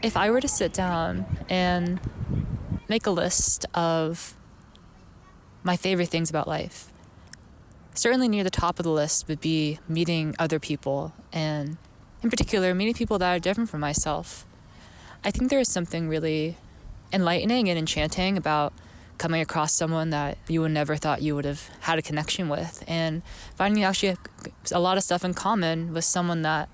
If I were to sit down and make a list of my favorite things about life, certainly near the top of the list would be meeting other people, and in particular, meeting people that are different from myself. I think there is something really enlightening and enchanting about coming across someone that you would never thought you would have had a connection with, and finding you actually have a lot of stuff in common with someone that,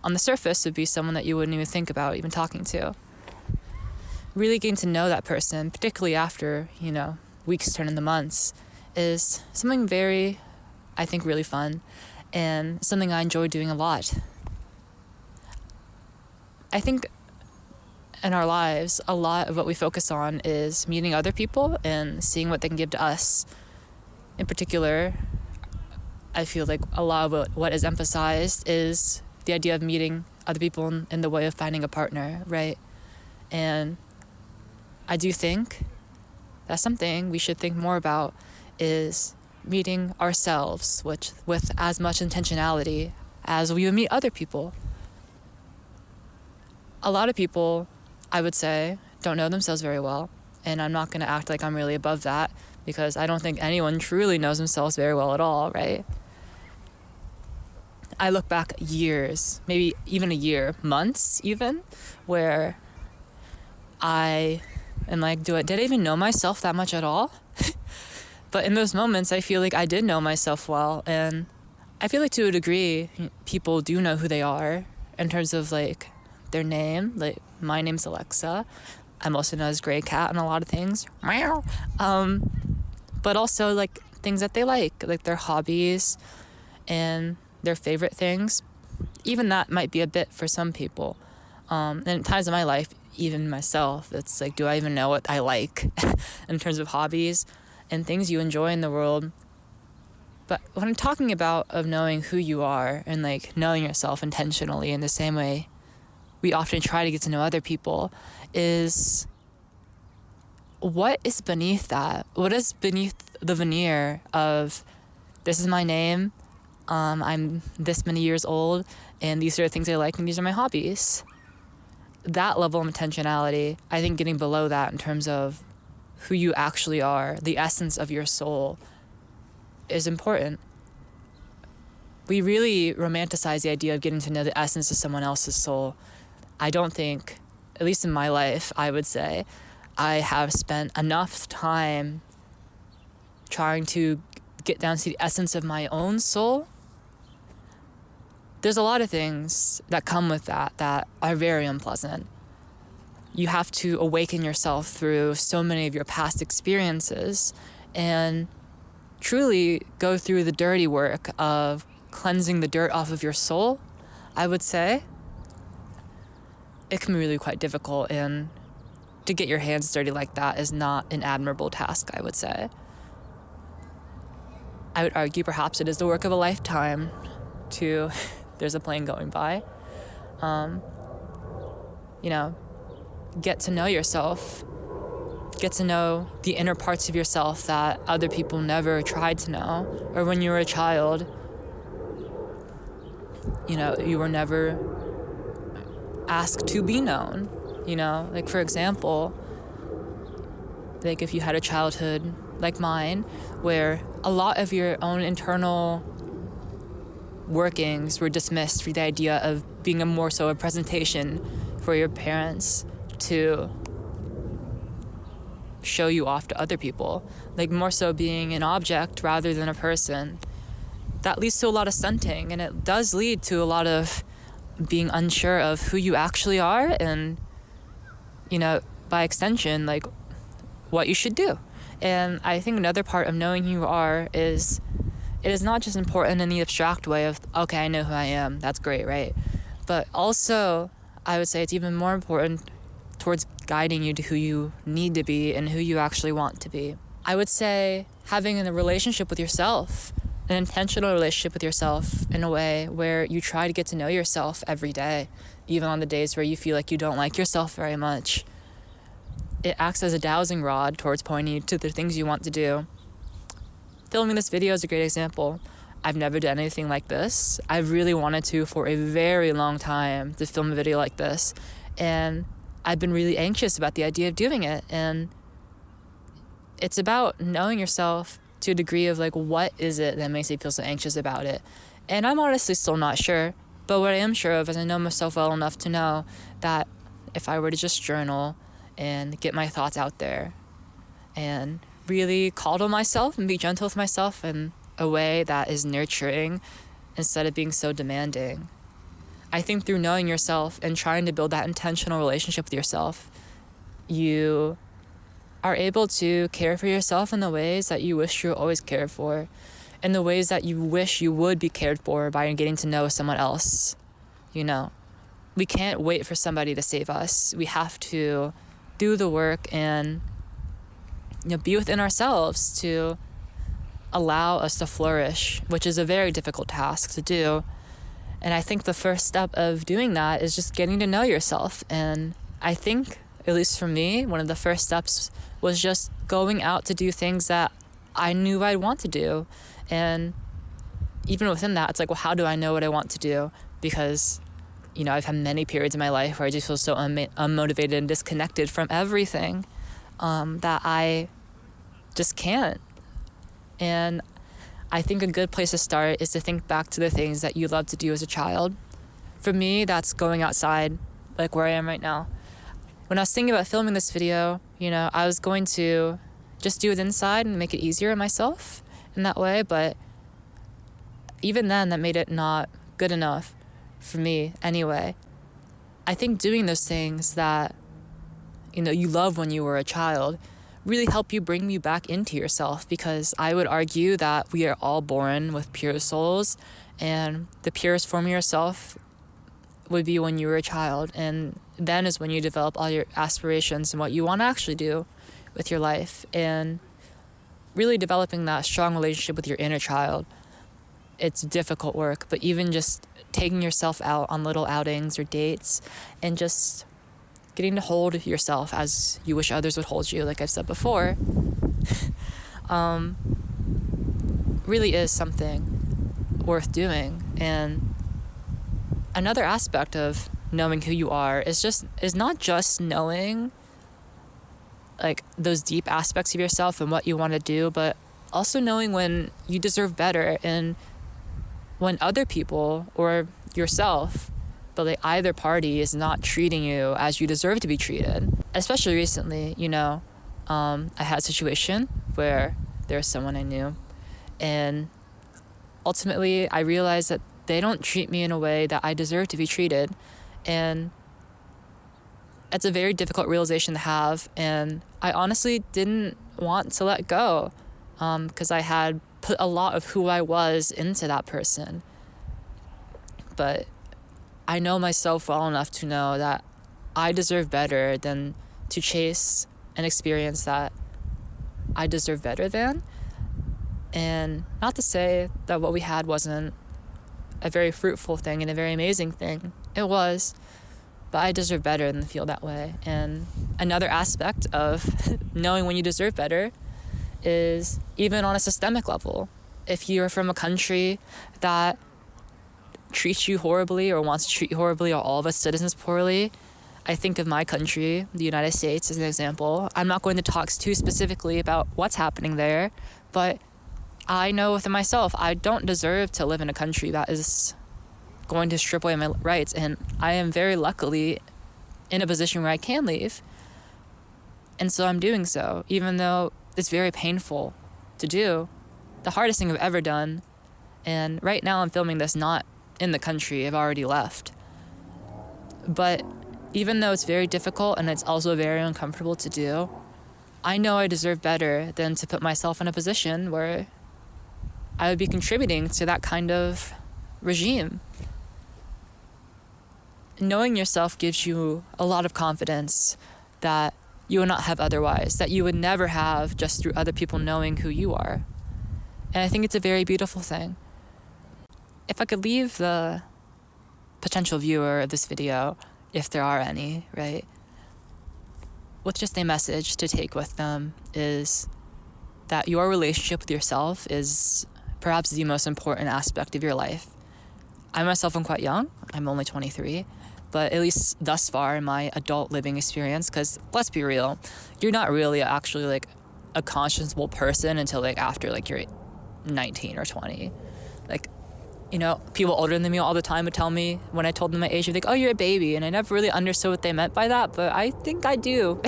on the surface would be someone that you wouldn't even think about even talking to. Really getting to know that person, particularly after, weeks turn into months, is something very, I think, really fun, and something I enjoy doing a lot. I think in our lives, a lot of what we focus on is meeting other people and seeing what they can give to us. In particular, I feel like a lot of what is emphasized is the idea of meeting other people in the way of finding a partner, right? And I do think that's something we should think more about, is meeting ourselves, which with as much intentionality as we would meet other people. A lot of people, I would say, don't know themselves very well, and I'm not going to act like I'm really above that, because I don't think anyone truly knows themselves very well at all, right? I look back years, maybe even a year, months even, where I am like, did I even know myself that much at all? But in those moments, I feel like I did know myself well, and I feel like to a degree, people do know who they are in terms of like their name. Like, my name's Alexa. I'm also known as Gray Cat and a lot of things. But also like things that they like their hobbies and their favorite things. Even that might be a bit for some people. And at times in my life, even myself, it's like, do I even know what I like in terms of hobbies and things you enjoy in the world? But what I'm talking about of knowing who you are and like knowing yourself intentionally in the same way we often try to get to know other people is, what is beneath that? What is beneath the veneer of, this is my name, I'm this many years old, and these are the things I like, and these are my hobbies? That level of intentionality, I think getting below that in terms of who you actually are, the essence of your soul, is important. We really romanticize the idea of getting to know the essence of someone else's soul. I don't think, at least in my life, I would say, I have spent enough time trying to get down to the essence of my own soul. There's a lot of things that come with that are very unpleasant. You have to awaken yourself through so many of your past experiences and truly go through the dirty work of cleansing the dirt off of your soul, I would say. It can be really quite difficult, and to get your hands dirty like that is not an admirable task, I would say. I would argue perhaps it is the work of a lifetime to, there's a plane going by, get to know yourself, get to know the inner parts of yourself that other people never tried to know, or when you were a child, you were never asked to be known. Like, for example, like if you had a childhood like mine where a lot of your own internal workings were dismissed for the idea of being more so a presentation for your parents to show you off to other people, like more so being an object rather than a person, that leads to a lot of stunting, and it does lead to a lot of being unsure of who you actually are, and by extension, like what you should do. And I think another part of knowing who you are is, it is not just important in the abstract way of, okay, I know who I am, that's great, right? But also, I would say it's even more important towards guiding you to who you need to be and who you actually want to be. I would say having a relationship with yourself, an intentional relationship with yourself in a way where you try to get to know yourself every day, even on the days where you feel like you don't like yourself very much. It acts as a dowsing rod towards pointing you to the things you want to do. Filming this video is a great example. I've never done anything like this. I really wanted to for a very long time to film a video like this. And I've been really anxious about the idea of doing it. And it's about knowing yourself to a degree of like, what is it that makes you feel so anxious about it? And I'm honestly still not sure. But what I am sure of is I know myself well enough to know that if I were to just journal and get my thoughts out there and really coddle myself and be gentle with myself in a way that is nurturing instead of being so demanding. I think through knowing yourself and trying to build that intentional relationship with yourself, you are able to care for yourself in the ways that you wish you were always cared for, in the ways that you wish you would be cared for by getting to know someone else. You know, we can't wait for somebody to save us. We have to do the work and be within ourselves to allow us to flourish, which is a very difficult task to do. And I think the first step of doing that is just getting to know yourself. And I think, at least for me, one of the first steps was just going out to do things that I knew I'd want to do. And even within that, it's like, well, how do I know what I want to do? Because, I've had many periods in my life where I just feel so unmotivated and disconnected from everything that I just can't. And I think a good place to start is to think back to the things that you loved to do as a child. For me, that's going outside, like where I am right now. When I was thinking about filming this video, I was going to just do it inside and make it easier on myself in that way. But even then, that made it not good enough for me anyway. I think doing those things that, you loved when you were a child really help you bring you back into yourself, because I would argue that we are all born with pure souls, and the purest form of yourself would be when you were a child, and then is when you develop all your aspirations and what you want to actually do with your life, and really developing that strong relationship with your inner child. It's difficult work, but even just taking yourself out on little outings or dates and just getting to hold yourself as you wish others would hold you, like I've said before, really is something worth doing. And another aspect of knowing who you are is not just knowing like those deep aspects of yourself and what you want to do, but also knowing when you deserve better and when other people or yourself, but like either party, is not treating you as you deserve to be treated. Especially recently, I had a situation where there was someone I knew, and ultimately I realized that they don't treat me in a way that I deserve to be treated. And it's a very difficult realization to have, and I honestly didn't want to let go, because I had put a lot of who I was into that person. But I know myself well enough to know that I deserve better than to chase an experience that I deserve better than. And not to say that what we had wasn't a very fruitful thing and a very amazing thing. It was, but I deserve better than to feel that way. And another aspect of knowing when you deserve better is even on a systemic level. If you're from a country that treats you horribly or wants to treat you horribly, or all of its citizens poorly, I think of my country, the United States, as an example. I'm not going to talk too specifically about what's happening there, but I know within myself I don't deserve to live in a country that is going to strip away my rights, and I am very luckily in a position where I can leave. And so I'm doing so, even though it's very painful to do. The hardest thing I've ever done. And right now I'm filming this not in the country. I've already left. But even though it's very difficult and it's also very uncomfortable to do, I know I deserve better than to put myself in a position where I would be contributing to that kind of regime. Knowing yourself gives you a lot of confidence that you will not have otherwise, that you would never have just through other people knowing who you are. And I think it's a very beautiful thing. If I could leave the potential viewer of this video, if there are any, right, with just a message to take with them, is that your relationship with yourself is perhaps the most important aspect of your life. I myself am quite young. I'm only 23. But at least thus far in my adult living experience, because let's be real, you're not really actually like a conscionable person until like after like you're 19 or 20. Like, you know, people older than me all the time would tell me when I told them my age, they'd be like, oh, you're a baby. And I never really understood what they meant by that, but I think I do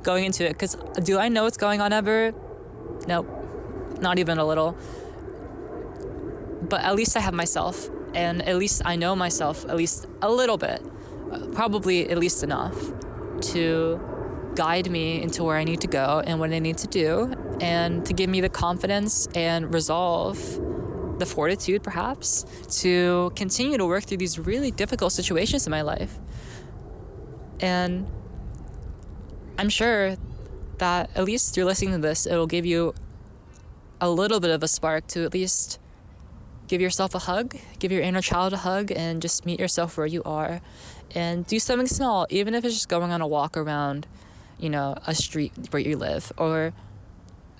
going into it. Because do I know what's going on ever? Nope, not even a little. But at least I have myself, and at least I know myself at least a little bit, probably at least enough to guide me into where I need to go and what I need to do, and to give me the confidence and resolve, the fortitude perhaps, to continue to work through these really difficult situations in my life. And I'm sure that at least through listening to this, it'll give you a little bit of a spark to at least give yourself a hug, give your inner child a hug, and just meet yourself where you are. And do something small, even if it's just going on a walk around, you know, a street where you live, or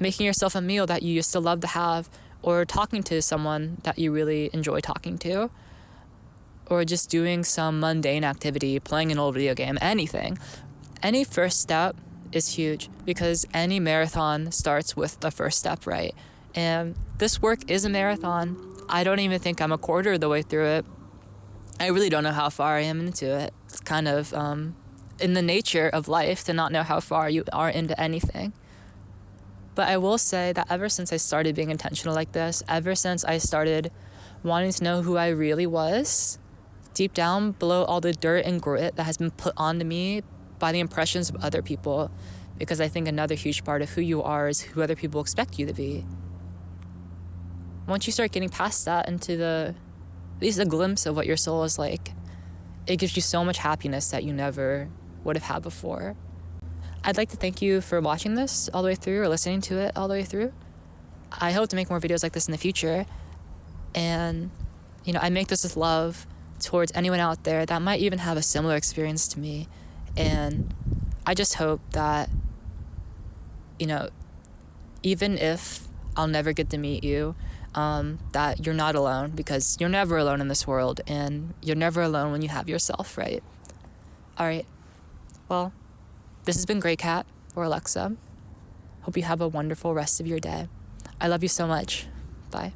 making yourself a meal that you used to love to have, or talking to someone that you really enjoy talking to, or just doing some mundane activity, playing an old video game, anything. Any first step is huge, because any marathon starts with the first step, right? And this work is a marathon. I don't even think I'm a quarter of the way through it. I really don't know how far I am into it. It's kind of in the nature of life to not know how far you are into anything. But I will say that ever since I started being intentional like this, ever since I started wanting to know who I really was, deep down below all the dirt and grit that has been put onto me by the impressions of other people, because I think another huge part of who you are is who other people expect you to be. Once you start getting past that into at least a glimpse of what your soul is like, it gives you so much happiness that you never would have had before. I'd like to thank you for watching this all the way through, or listening to it all the way through. I hope to make more videos like this in the future. And, you know, I make this with love towards anyone out there that might even have a similar experience to me. And I just hope that, you know, even if I'll never get to meet you, that you're not alone, because you're never alone in this world, and you're never alone when you have yourself, right? All right. Well, this has been Grey Cat, or Alexa. Hope you have a wonderful rest of your day. I love you so much. Bye.